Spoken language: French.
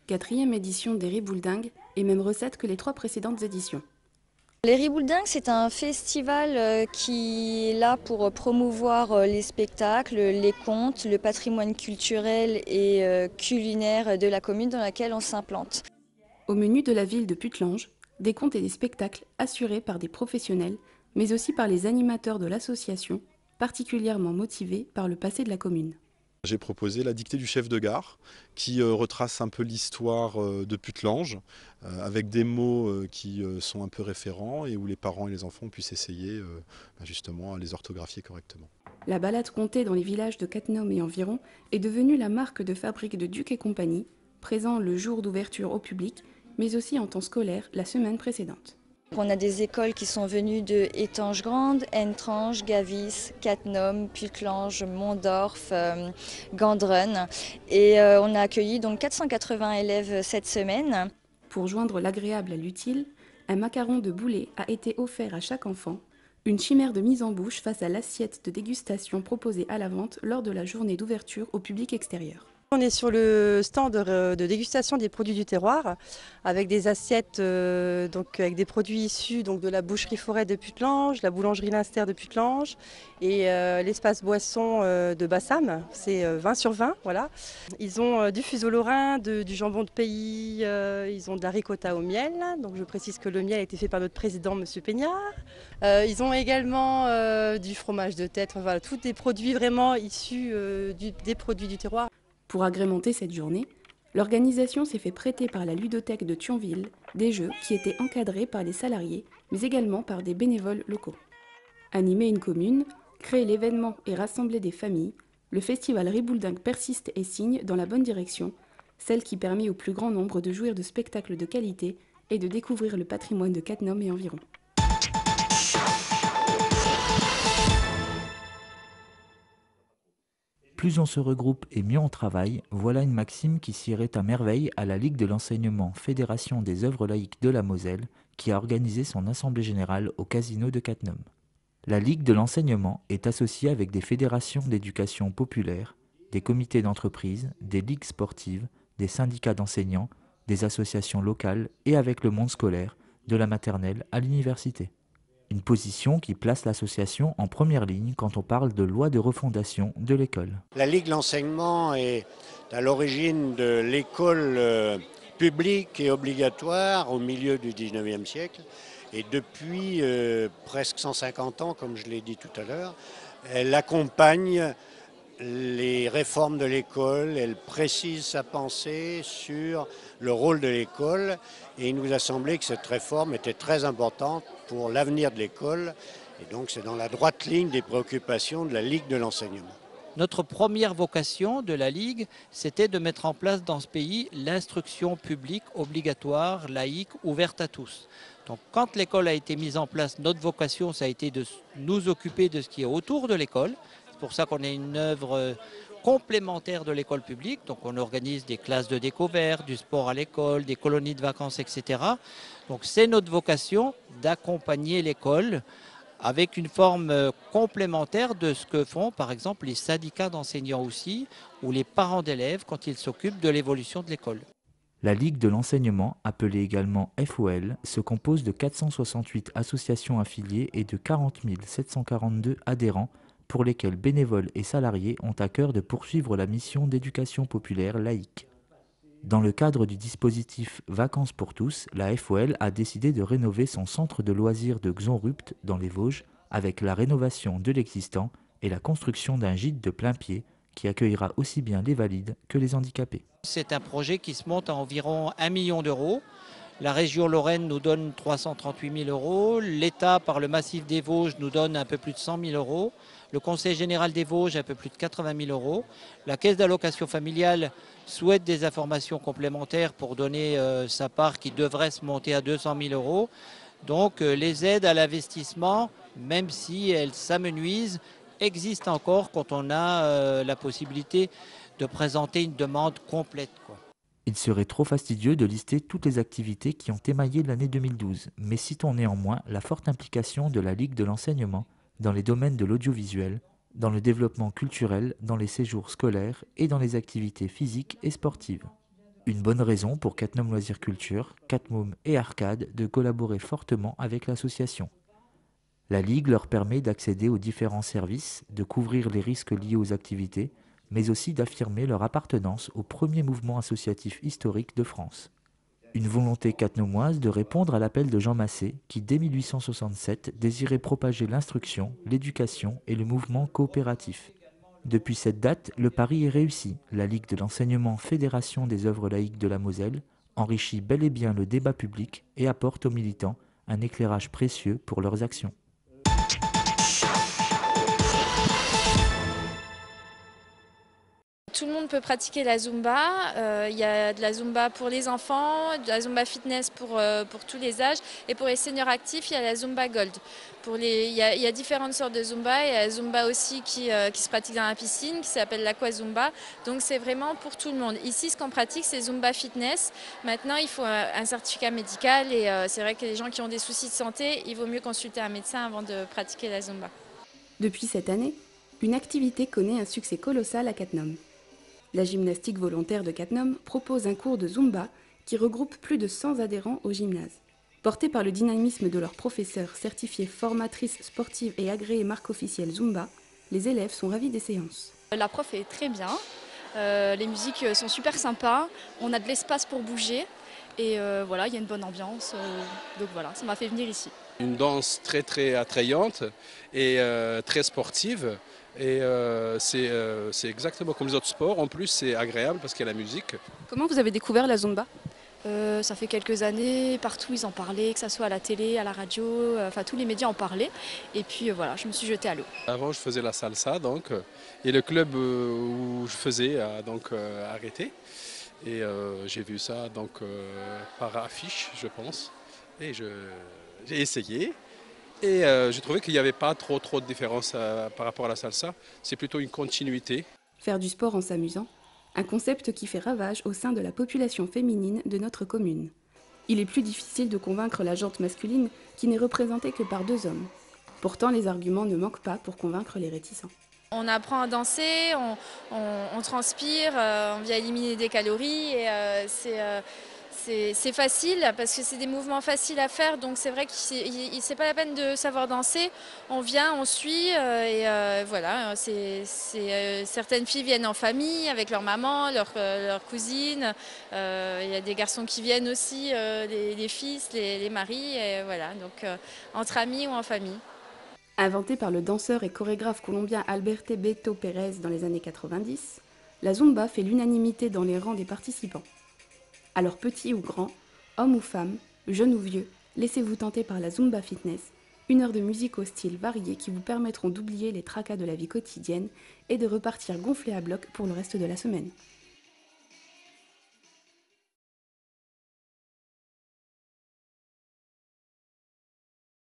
4e édition des Ribouledingues et même recette que les 3 précédentes éditions. Les Ribouledingues, c'est un festival qui est là pour promouvoir les spectacles, les contes, le patrimoine culturel et culinaire de la commune dans laquelle on s'implante. Au menu de la ville de Putelange, des contes et des spectacles assurés par des professionnels, mais aussi par les animateurs de l'association, particulièrement motivés par le passé de la commune. J'ai proposé la dictée du chef de gare qui retrace un peu l'histoire de Putelange avec des mots qui sont un peu référents et où les parents et les enfants puissent essayer justement à les orthographier correctement. La balade comptée dans les villages de Cattenom et environ est devenue la marque de fabrique de Duc et compagnie, présent le jour d'ouverture au public, mais aussi en temps scolaire la semaine précédente. On a des écoles qui sont venues de Étanges-Grande, Entrange, Gavis, Cattenom, Putelange, Mondorf, Gandrun. Et on a accueilli donc 480 élèves cette semaine. Pour joindre l'agréable à l'utile, un macaron de boulet a été offert à chaque enfant, une chimère de mise en bouche face à l'assiette de dégustation proposée à la vente lors de la journée d'ouverture au public extérieur. On est sur le stand de dégustation des produits du terroir avec des assiettes donc avec des produits issus donc de la boucherie Forêt de Putelange, la boulangerie Linster de Putelange et l'espace boisson de Bassam. C'est 20 sur 20, voilà. Ils ont du fuseau lorrain, du jambon de pays, ils ont de la ricotta au miel. Donc je précise que le miel a été fait par notre président Monsieur Peignard. Ils ont également du fromage de tête, voilà, tous des produits vraiment issus des produits du terroir. Pour agrémenter cette journée, l'organisation s'est fait prêter par la ludothèque de Thionville des jeux qui étaient encadrés par les salariés, mais également par des bénévoles locaux. Animer une commune, créer l'événement et rassembler des familles, le festival Ribouledingue persiste et signe dans la bonne direction, celle qui permet au plus grand nombre de jouir de spectacles de qualité et de découvrir le patrimoine de Cattenom et environ. Plus on se regroupe et mieux on travaille, voilà une maxime qui sirait à merveille à la Ligue de l'enseignement Fédération des œuvres laïques de la Moselle, qui a organisé son assemblée générale au casino de Cattenom. La Ligue de l'enseignement est associée avec des fédérations d'éducation populaire, des comités d'entreprise, des ligues sportives, des syndicats d'enseignants, des associations locales et avec le monde scolaire, de la maternelle à l'université. Une position qui place l'association en première ligne quand on parle de loi de refondation de l'école. La Ligue de l'enseignement est à l'origine de l'école publique et obligatoire au milieu du 19e siècle. Et depuis presque 150 ans, comme je l'ai dit tout à l'heure, elle accompagne les réformes de l'école, elle précise sa pensée sur le rôle de l'école et il nous a semblé que cette réforme était très importante pour l'avenir de l'école et donc c'est dans la droite ligne des préoccupations de la Ligue de l'enseignement. Notre première vocation de la Ligue, c'était de mettre en place dans ce pays l'instruction publique obligatoire, laïque, ouverte à tous. Donc quand l'école a été mise en place, notre vocation, ça a été de nous occuper de ce qui est autour de l'école. C'est pour ça qu'on est une œuvre complémentaire de l'école publique. Donc on organise des classes de découverte, du sport à l'école, des colonies de vacances, etc. Donc c'est notre vocation d'accompagner l'école avec une forme complémentaire de ce que font par exemple les syndicats d'enseignants aussi, ou les parents d'élèves quand ils s'occupent de l'évolution de l'école. La Ligue de l'enseignement, appelée également FOL, se compose de 468 associations affiliées et de 40 742 adhérents, pour lesquels bénévoles et salariés ont à cœur de poursuivre la mission d'éducation populaire laïque. Dans le cadre du dispositif Vacances pour tous, la FOL a décidé de rénover son centre de loisirs de Xonrupt dans les Vosges avec la rénovation de l'existant et la construction d'un gîte de plain-pied qui accueillera aussi bien les valides que les handicapés. C'est un projet qui se monte à environ 1 million d'euros. La région Lorraine nous donne 338 000 euros. L'État, par le massif des Vosges, nous donne un peu plus de 100 000 euros. Le Conseil général des Vosges, un peu plus de 80 000 euros. La Caisse d'allocation familiale souhaite des informations complémentaires pour donner sa part qui devrait se monter à 200 000 euros. Donc les aides à l'investissement, même si elles s'amenuisent, existent encore quand on a la possibilité de présenter une demande complète, quoi. Il serait trop fastidieux de lister toutes les activités qui ont émaillé l'année 2012, mais citons néanmoins la forte implication de la Ligue de l'enseignement dans les domaines de l'audiovisuel, dans le développement culturel, dans les séjours scolaires et dans les activités physiques et sportives. Une bonne raison pour Catnum Loisirs Culture, Catmom et Arcade de collaborer fortement avec l'association. La Ligue leur permet d'accéder aux différents services, de couvrir les risques liés aux activités, mais aussi d'affirmer leur appartenance au premier mouvement associatif historique de France. Une volonté catnomoise de répondre à l'appel de Jean Massé, qui dès 1867 désirait propager l'instruction, l'éducation et le mouvement coopératif. Depuis cette date, le pari est réussi. La Ligue de l'enseignement Fédération des œuvres laïques de la Moselle enrichit bel et bien le débat public et apporte aux militants un éclairage précieux pour leurs actions. Tout le monde peut pratiquer la Zumba. Il y a de la Zumba pour les enfants, de la Zumba fitness pour tous les âges. Et pour les seniors actifs, il y a la Zumba Gold. Il y a différentes sortes de Zumba. Il y a la Zumba aussi qui se pratique dans la piscine, qui s'appelle l'Aqua Zumba. Donc c'est vraiment pour tout le monde. Ici, ce qu'on pratique, c'est Zumba fitness. Maintenant, il faut un certificat médical. Et c'est vrai que les gens qui ont des soucis de santé, il vaut mieux consulter un médecin avant de pratiquer la Zumba. Depuis cette année, une activité connaît un succès colossal à Catnum. La gymnastique volontaire de Catnum propose un cours de Zumba qui regroupe plus de 100 adhérents au gymnase. Portés par le dynamisme de leurs professeurs certifiés formatrices sportives et agréées marque officielle Zumba, les élèves sont ravis des séances. La prof est très bien, les musiques sont super sympas, on a de l'espace pour bouger et voilà, il y a une bonne ambiance, donc voilà, ça m'a fait venir ici. Une danse très très attrayante et très sportive. Et c'est exactement comme les autres sports. En plus, c'est agréable parce qu'il y a la musique. Comment vous avez découvert la Zumba ? Ça fait quelques années, partout ils en parlaient, que ce soit à la télé, à la radio, enfin tous les médias en parlaient. Et puis voilà, je me suis jetée à l'eau. Avant, je faisais la salsa, donc, et le club où je faisais a donc arrêté. Et j'ai vu ça donc par affiche, je pense. Et j'ai essayé. Et j'ai trouvé qu'il n'y avait pas trop de différence par rapport à la salsa. C'est plutôt une continuité. Faire du sport en s'amusant, un concept qui fait ravage au sein de la population féminine de notre commune. Il est plus difficile de convaincre la gente masculine qui n'est représentée que par 2 hommes. Pourtant, les arguments ne manquent pas pour convaincre les réticents. On apprend à danser, on transpire, on vient éliminer des calories et c'est facile parce que c'est des mouvements faciles à faire, donc c'est vrai que c'est pas la peine de savoir danser. On vient, on suit et voilà. Certaines filles viennent en famille avec leur maman, leur cousine. Il y a des garçons qui viennent aussi, les fils, les maris, et voilà. Donc entre amis ou en famille. Inventée par le danseur et chorégraphe colombien Alberte Beto Pérez dans les années 90, la Zumba fait l'unanimité dans les rangs des participants. Alors petits ou grands, hommes ou femmes, jeunes ou vieux, laissez-vous tenter par la Zumba Fitness, 1 heure de musique au style varié qui vous permettront d'oublier les tracas de la vie quotidienne et de repartir gonflé à bloc pour le reste de la semaine.